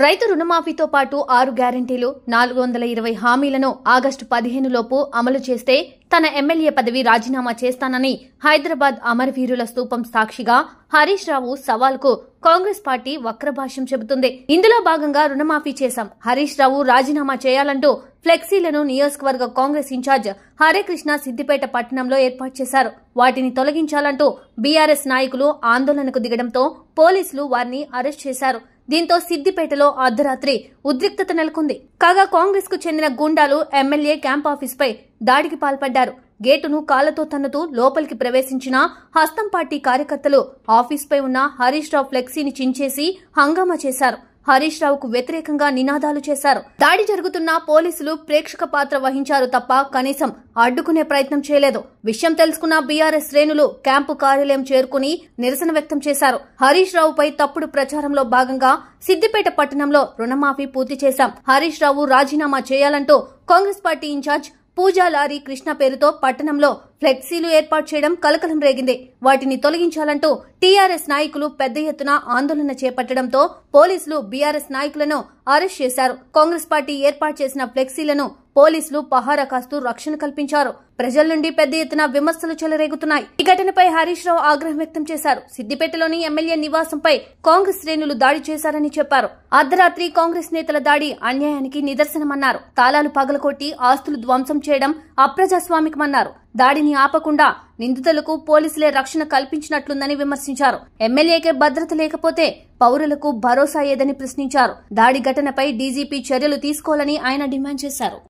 రైతు రుణమాఫీతో పాటు 6 గ్యారెంటీలు 420 హామీలను ఆగస్టు 15 లోపు అమలు చేస్తే తన ఎమ్మెల్యే పదవి రాజీనామా చేస్తానని హైదరాబాద్ అమరవీరుల స్తూపం సాక్షిగా హరీష్ రావు సవాల్కు కాంగ్రెస్ పార్టీ వక్రభాష్యం చెబుతుంది. ఇందులో భాగంగా రుణమాఫీ చేశాం, హరీష్ రావు రాజీనామా చేయాలంటూ ఫ్లెక్సీలను నియోజకవర్గ కాంగ్రెస్ ఇన్ఛార్జ్ హరేకృష్ణ సిద్దిపేట పట్టణంలో ఏర్పాటు చేశారు. వాటిని తొలగించాలంటూ బీఆర్ఎస్ నాయకులు ఆందోళనకు దిగడంతో పోలీసులు వారిని అరెస్ట్ చేశారు. దీంతో సిద్దిపేటలో అర్ధరాత్రి ఉద్రిక్తత నెలకొంది. కాగా కాంగ్రెస్ కు చెందిన గూండాలు ఎమ్మెల్యే క్యాంప్ ఆఫీస్పై దాడికి పాల్పడ్డారు. గేటును కాళ్లతో తన్నుతూ లోపలికి ప్రవేశించిన హస్తం పార్టీ కార్యకర్తలు ఆఫీస్పై ఉన్న హరీష్ రావు ఫ్లెక్సీని చించేసి హంగామా చేశారు. హరీష్ రావుకు వ్యతిరేకంగా నినాదాలు చేశారు. దాడి జరుగుతున్నా పోలీసులు ప్రేక్షక పాత్ర వహించారు తప్ప కనీసం అడ్డుకునే ప్రయత్నం చేయలేదు. విషయం తెలుసుకున్న బీఆర్ఎస్ శ్రేణులు క్యాంపు కార్యాలయం చేరుకుని నిరసన వ్యక్తం చేశారు. హరీష్ రావుపై తప్పుడు ప్రచారంలో భాగంగా సిద్దిపేట పట్టణంలో రుణమాఫీ పూర్తి చేశాం, హరీష్ రావు రాజీనామా చేయాలంటూ కాంగ్రెస్ పార్టీ ఇన్ఛార్జ్ పూజాలారి కృష్ణ పేరుతో పట్టణంలో ఫ్లెక్సీలు ఏర్పాటు చేయడం కలకలం రేగింది. వాటిని తొలగించాలంటూ టీఆర్ఎస్ నాయకులు పెద్ద ఎత్తున ఆందోళన చేపట్టడంతో పోలీసులు బీఆర్ఎస్ నాయకులను అరెస్ట్ చేశారు. కాంగ్రెస్ పార్టీ ఏర్పాటు చేసిన ఫ్లెక్సీలను పోలీసులు పహారా కాస్తూ రక్షణ కల్పించారు. ప్రజల నుండి పెద్ద ఎత్తున విమర్శలు చెలరేగుతున్నాయి. ఈ ఘటనపై హరీష్ రావు ఆగ్రహం వ్యక్తం చేశారు. సిద్దిపేటలోని ఎమ్మెల్యే నివాసంపై కాంగ్రెస్ శ్రేణులు దాడి చేశారని చెప్పారు. అర్ధరాత్రి కాంగ్రెస్ నేతల దాడి అన్యాయానికి నిదర్శనమన్నారు. తాళాలు పగలకొట్టి ఆస్తులు ధ్వంసం చేయడం అప్రజాస్వామికమన్నారు. దాడిని ఆపకుండా నిందితులకు పోలీసులే రక్షణ కల్పించినట్లుందని విమర్శించారు. ఎమ్మెల్యేకే భద్రత లేకపోతే పౌరులకు భరోసా ఏదని ప్రశ్నించారు. దాడి ఘటనపై డీజీపీ చర్యలు తీసుకోవాలని ఆయన డిమాండ్ చేశారు.